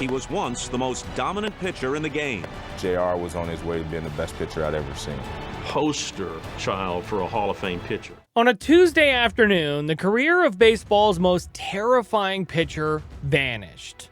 He was once the most dominant pitcher in the game. JR was on his way to being the best pitcher I'd ever seen. Poster child for a Hall of Fame pitcher. On a Tuesday afternoon, the career of baseball's most terrifying pitcher vanished.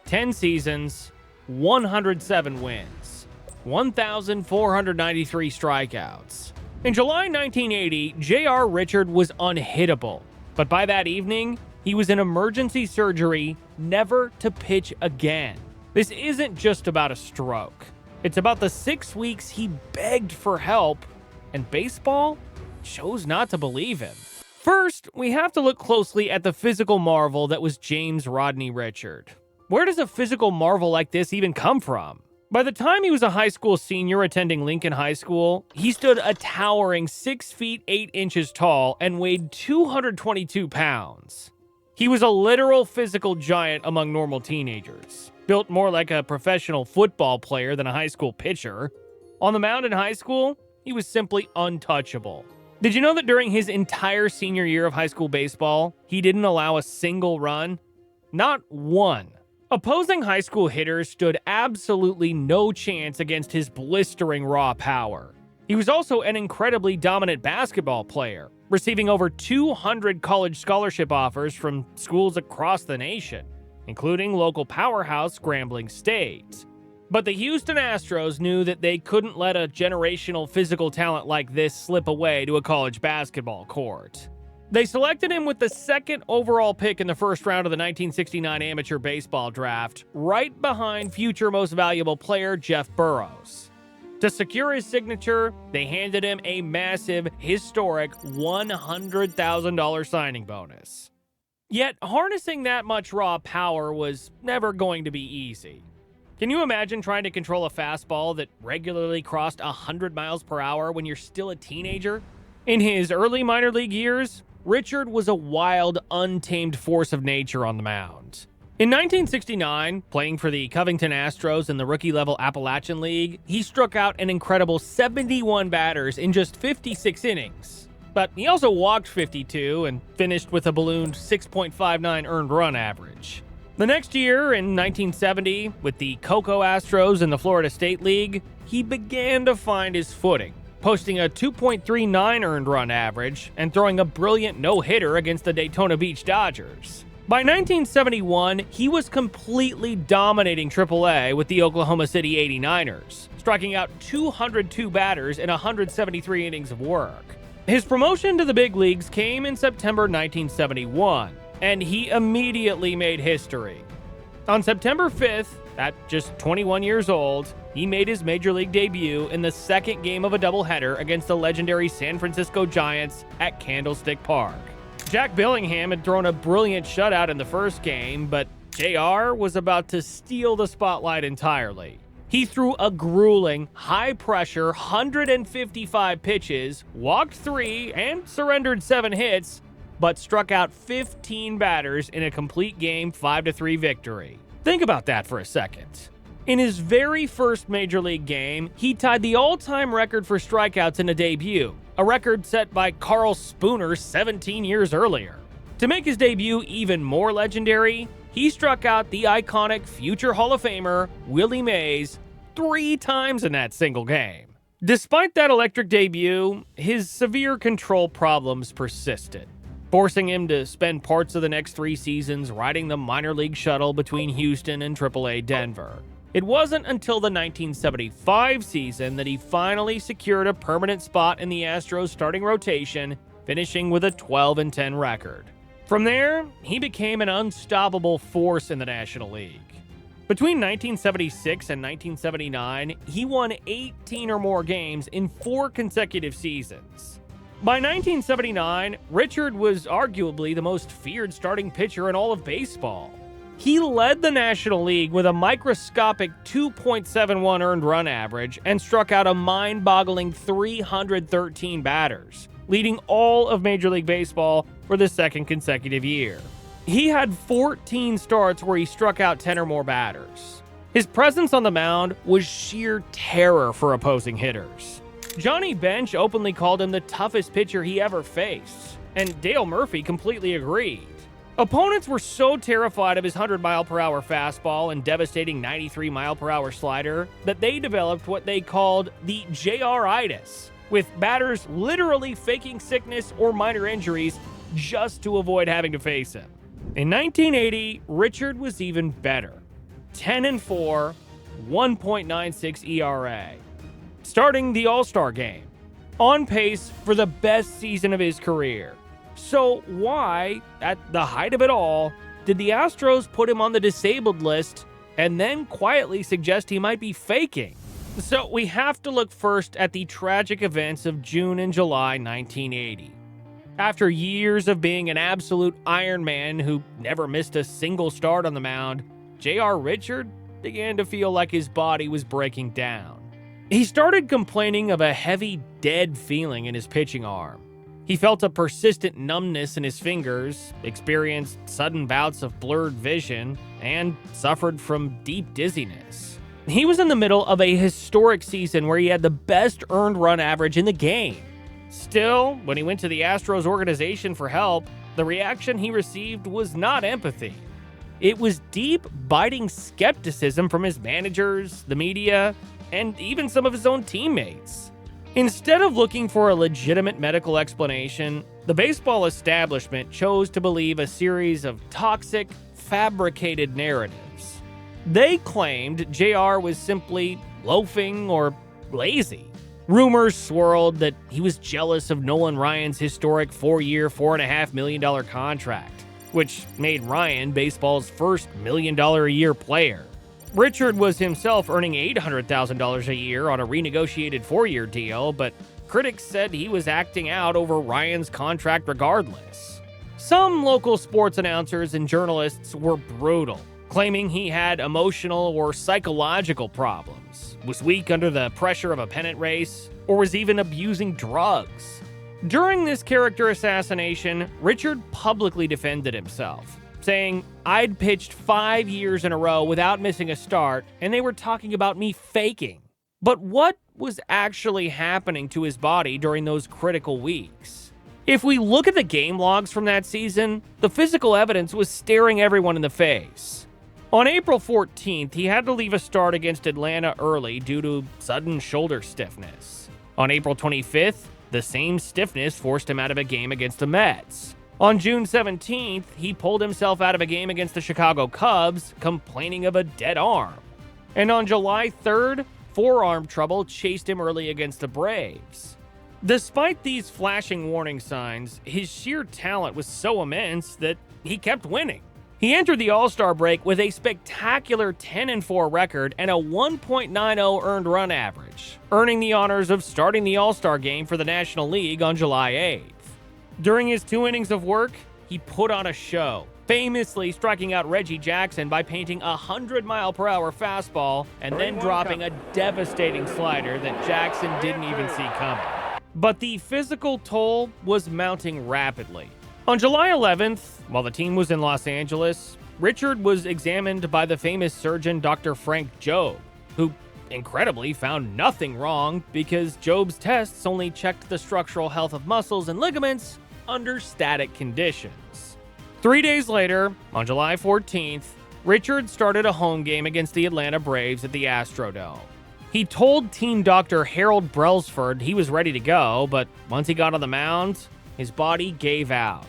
10 seasons, 107 wins, 1,493 strikeouts. In July 1980, J.R. Richard was unhittable, but by that evening, he was in emergency surgery, never to pitch again. This isn't just about a stroke. It's about the 6 weeks he begged for help, and baseball chose not to believe him. First, we have to look closely at the physical marvel that was James Rodney Richard. Where does a physical marvel like this even come from? By the time he was a high school senior attending Lincoln High School, he stood a towering 6 feet 8 inches tall and weighed 222 pounds. He was a literal physical giant among normal teenagers, built more like a professional football player than a high school pitcher. On the mound in high school, he was simply untouchable. Did you know that during his entire senior year of high school baseball, he didn't allow a single run? Not one. Opposing high school hitters stood absolutely no chance against his blistering raw power. He was also an incredibly dominant basketball player, receiving over 200 college scholarship offers from schools across the nation, including local powerhouse Grambling State. But the Houston Astros knew that they couldn't let a generational physical talent like this slip away to a college basketball court. They selected him with the second overall pick in the first round of the 1969 amateur baseball draft, right behind future most valuable player Jeff Burroughs. To secure his signature, they handed him a massive, historic $100,000 signing bonus. Yet, harnessing that much raw power was never going to be easy. Can you imagine trying to control a fastball that regularly crossed 100 miles per hour when you're still a teenager? In his early minor league years, Richard was a wild, untamed force of nature on the mound. In 1969, playing for the Covington Astros in the rookie-level Appalachian League, he struck out an incredible 71 batters in just 56 innings. But he also walked 52 and finished with a ballooned 6.59 earned run average. The next year, in 1970, with the Cocoa Astros in the Florida State League, he began to find his footing, posting a 2.39 earned run average and throwing a brilliant no-hitter against the Daytona Beach Dodgers. By 1971, he was completely dominating AAA with the Oklahoma City 89ers, striking out 202 batters in 173 innings of work. His promotion to the big leagues came in September 1971, and he immediately made history. On September 5th, at just 21 years old, he made his major league debut in the second game of a doubleheader against the legendary San Francisco Giants at Candlestick Park. Jack Billingham had thrown a brilliant shutout in the first game, but JR was about to steal the spotlight entirely. He threw a grueling, high-pressure 155 pitches, walked 3, and surrendered 7 hits, but struck out 15 batters in a complete game 5-3 victory. Think about that for a second. In his very first major league game, he tied the all-time record for strikeouts in a debut, a record set by Carl Spooner 17 years earlier. To make his debut even more legendary, he struck out the iconic future Hall of Famer Willie Mays 3 times in that single game. Despite that electric debut, his severe control problems persisted, forcing him to spend parts of the next 3 seasons riding the minor league shuttle between Houston and AAA Denver. It wasn't until the 1975 season that he finally secured a permanent spot in the Astros starting rotation, finishing with a 12-10 record. From there, he became an unstoppable force in the National League. Between 1976 and 1979, he won 18 or more games in 4 consecutive seasons. By 1979, Richard was arguably the most feared starting pitcher in all of baseball. He led the National League with a microscopic 2.71 earned run average and struck out a mind-boggling 313 batters, leading all of Major League Baseball for the second consecutive year. He had 14 starts where he struck out 10 or more batters. His presence on the mound was sheer terror for opposing hitters. Johnny Bench openly called him the toughest pitcher he ever faced, and Dale Murphy completely agreed. Opponents were so terrified of his 100-mile-per-hour fastball and devastating 93-mile-per-hour slider that they developed what they called the JR-itis, with batters literally faking sickness or minor injuries just to avoid having to face him. In 1980, Richard was even better. 10-4, 1.96 ERA. Starting the All-Star game. On pace for the best season of his career. So why, at the height of it all, did the Astros put him on the disabled list and then quietly suggest he might be faking? So we have to look first at the tragic events of June and July 1980. After years of being an absolute Iron Man who never missed a single start on the mound, J.R. Richard began to feel like his body was breaking down. He started complaining of a heavy, dead feeling in his pitching arm. He felt a persistent numbness in his fingers, experienced sudden bouts of blurred vision, and suffered from deep dizziness. He was in the middle of a historic season where he had the best earned run average in the game. Still, when he went to the Astros organization for help, the reaction he received was not empathy. It was deep, biting skepticism from his managers, the media, and even some of his own teammates. Instead of looking for a legitimate medical explanation, the baseball establishment chose to believe a series of toxic, fabricated narratives. They claimed JR was simply loafing or lazy. Rumors swirled that he was jealous of Nolan Ryan's historic 4-year, $4.5 million contract, which made Ryan baseball's first $1 million-a-year player. Richard was himself earning $800,000 a year on a renegotiated 4-year deal, but critics said he was acting out over Ryan's contract regardless. Some local sports announcers and journalists were brutal, claiming he had emotional or psychological problems, was weak under the pressure of a pennant race, or was even abusing drugs. During this character assassination, Richard publicly defended himself, saying, "I'd pitched 5 years in a row without missing a start, and they were talking about me faking." But what was actually happening to his body during those critical weeks? If we look at the game logs from that season, the physical evidence was staring everyone in the face. On April 14th, he had to leave a start against Atlanta early due to sudden shoulder stiffness. On April 25th, the same stiffness forced him out of a game against the Mets. On June 17th, he pulled himself out of a game against the Chicago Cubs, complaining of a dead arm. And on July 3rd, forearm trouble chased him early against the Braves. Despite these flashing warning signs, his sheer talent was so immense that he kept winning. He entered the All-Star break with a spectacular 10-4 record and a 1.90 earned run average, earning the honors of starting the All-Star game for the National League on July 8th. During his 2 innings of work, he put on a show, famously striking out Reggie Jackson by painting a 100-mile-per-hour fastball and then dropping a devastating slider that Jackson didn't even see coming. But the physical toll was mounting rapidly. On July 11th, while the team was in Los Angeles, Richard was examined by the famous surgeon Dr. Frank Jobe, who incredibly found nothing wrong because Jobe's tests only checked the structural health of muscles and ligaments under static conditions. 3 days later, on July 14th, Richard started a home game against the Atlanta Braves at the Astrodome. He told team doctor Harold Brailsford he was ready to go, but once he got on the mound, his body gave out.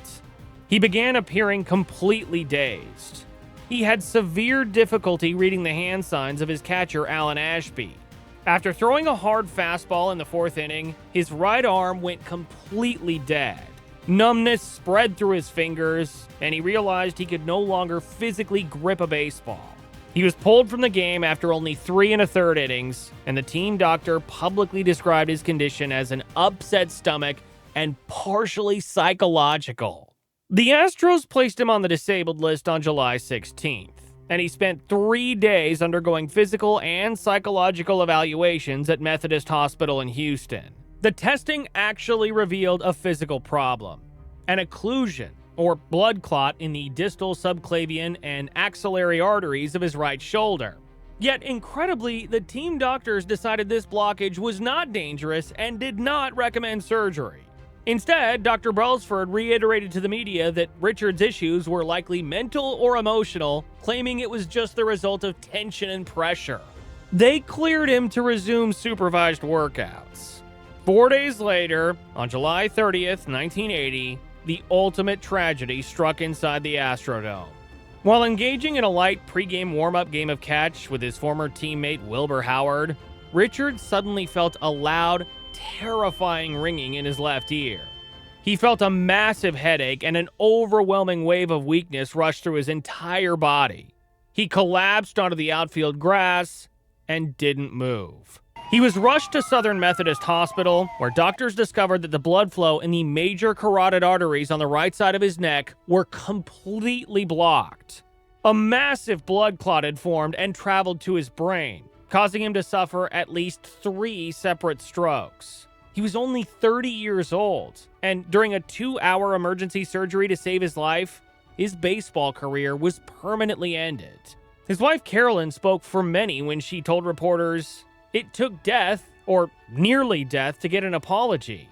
He began appearing completely dazed. He had severe difficulty reading the hand signs of his catcher, Alan Ashby. After throwing a hard fastball in the 4th inning, his right arm went completely dead. Numbness spread through his fingers, and he realized he could no longer physically grip a baseball. He was pulled from the game after only 3 1/3 innings, and the team doctor publicly described his condition as an upset stomach and partially psychological. The Astros placed him on the disabled list on July 16th, and he spent 3 days undergoing physical and psychological evaluations at Methodist Hospital in Houston. The testing actually revealed a physical problem, an occlusion, or blood clot in the distal subclavian and axillary arteries of his right shoulder. Yet, incredibly, the team doctors decided this blockage was not dangerous and did not recommend surgery. Instead, Dr. Brailsford reiterated to the media that Richard's issues were likely mental or emotional, claiming it was just the result of tension and pressure. They cleared him to resume supervised workouts. 4 days later, on July 30th, 1980, the ultimate tragedy struck inside the Astrodome. While engaging in a light pregame warm-up game of catch with his former teammate Wilbur Howard, Richard suddenly felt a loud, terrifying ringing in his left ear. He felt a massive headache and an overwhelming wave of weakness rush through his entire body. He collapsed onto the outfield grass and didn't move. He was rushed to Southern Methodist Hospital, where doctors discovered that the blood flow in the major carotid arteries on the right side of his neck were completely blocked. A massive blood clot had formed and traveled to his brain, causing him to suffer at least 3 separate strokes. He was only 30 years old, and during a 2-hour emergency surgery to save his life, his baseball career was permanently ended. His wife Carolyn spoke for many when she told reporters, "It took death, or nearly death, to get an apology."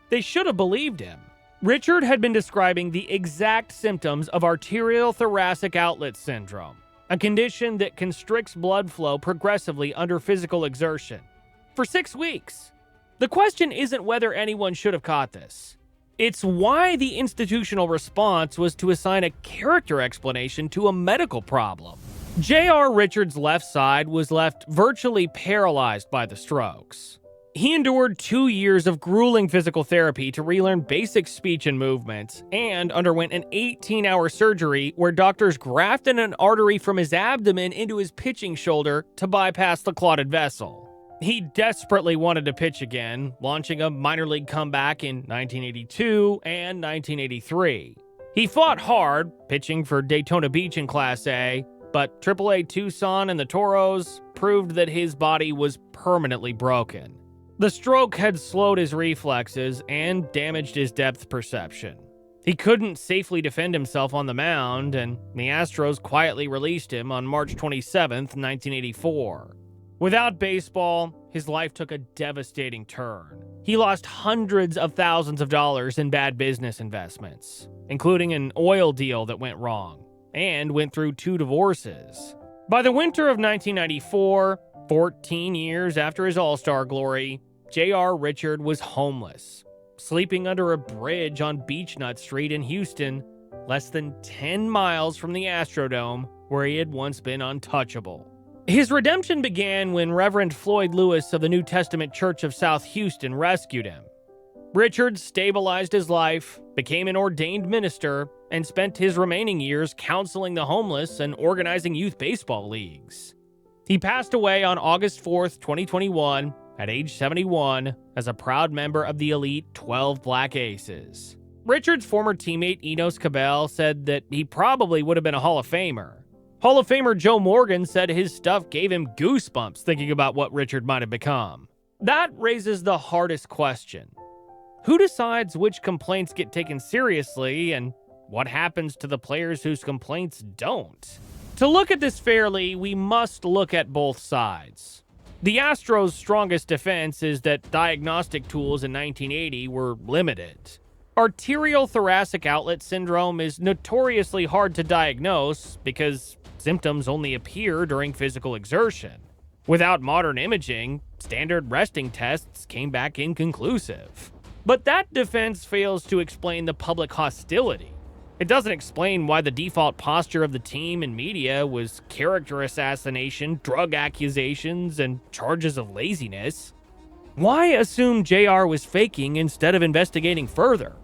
They should have believed him. Richard had been describing the exact symptoms of arterial thoracic outlet syndrome, a condition that constricts blood flow progressively under physical exertion, for 6 weeks. The question isn't whether anyone should have caught this. It's why the institutional response was to assign a character explanation to a medical problem. J.R. Richards' left side was left virtually paralyzed by the strokes. He endured 2 years of grueling physical therapy to relearn basic speech and movement, and underwent an 18-hour surgery where doctors grafted an artery from his abdomen into his pitching shoulder to bypass the clotted vessel. He desperately wanted to pitch again, launching a minor league comeback in 1982 and 1983. He fought hard, pitching for Daytona Beach in Class A, but AAA Tucson and the Toros proved that his body was permanently broken. The stroke had slowed his reflexes and damaged his depth perception. He couldn't safely defend himself on the mound, and the Astros quietly released him on March 27, 1984. Without baseball, his life took a devastating turn. He lost hundreds of thousands of dollars in bad business investments, including an oil deal that went wrong, and went through 2 divorces. By the winter of 1994, 14 years after his All-Star glory, J.R. Richard was homeless, sleeping under a bridge on Beechnut Street in Houston, less than 10 miles from the Astrodome, where he had once been untouchable. His redemption began when Reverend Floyd Lewis of the New Testament Church of South Houston rescued him. Richard stabilized his life, became an ordained minister, and spent his remaining years counseling the homeless and organizing youth baseball leagues. He passed away on August 4th, 2021, at age 71, as a proud member of the elite 12 Black Aces. Richard's former teammate Enos Cabell said that he probably would have been a Hall of Famer. Hall of Famer Joe Morgan said his stuff gave him goosebumps thinking about what Richard might have become. That raises the hardest question. Who decides which complaints get taken seriously, and what happens to the players whose complaints don't? To look at this fairly, we must look at both sides. The Astros' strongest defense is that diagnostic tools in 1980 were limited. Arterial thoracic outlet syndrome is notoriously hard to diagnose because symptoms only appear during physical exertion. Without modern imaging, standard resting tests came back inconclusive. But that defense fails to explain the public hostility. It doesn't explain why the default posture of the team and media was character assassination, drug accusations, and charges of laziness. Why assume JR was faking instead of investigating further?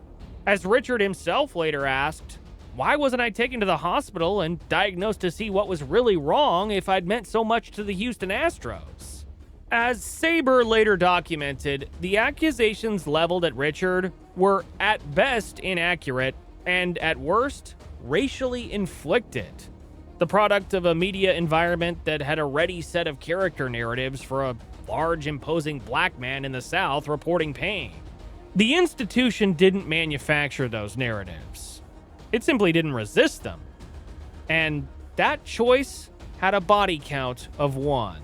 As Richard himself later asked, why wasn't I taken to the hospital and diagnosed to see what was really wrong if I'd meant so much to the Houston Astros? As Saber later documented, the accusations leveled at Richard were at best inaccurate and at worst, racially inflicted. The product of a media environment that had a ready set of character narratives for a large, imposing black man in the South reporting pain. The institution didn't manufacture those narratives. It simply didn't resist them. And that choice had a body count of 1.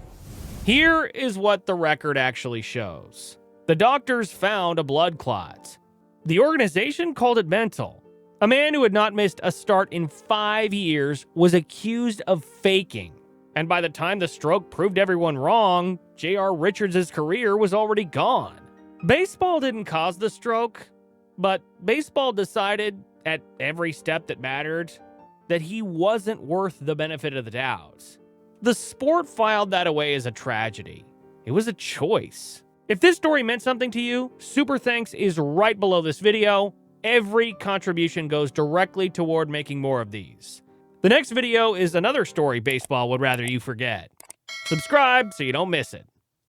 Here is what the record actually shows. The doctors found a blood clot. The organization called it mental. A man who had not missed a start in 5 years was accused of faking. And by the time the stroke proved everyone wrong, J.R. Richards' career was already gone. Baseball didn't cause the stroke, but baseball decided, at every step that mattered, that he wasn't worth the benefit of the doubt. The sport filed that away as a tragedy. It was a choice. If this story meant something to you, super thanks is right below this video. Every contribution goes directly toward making more of these. The next video is another story baseball would rather you forget. Subscribe so you don't miss it.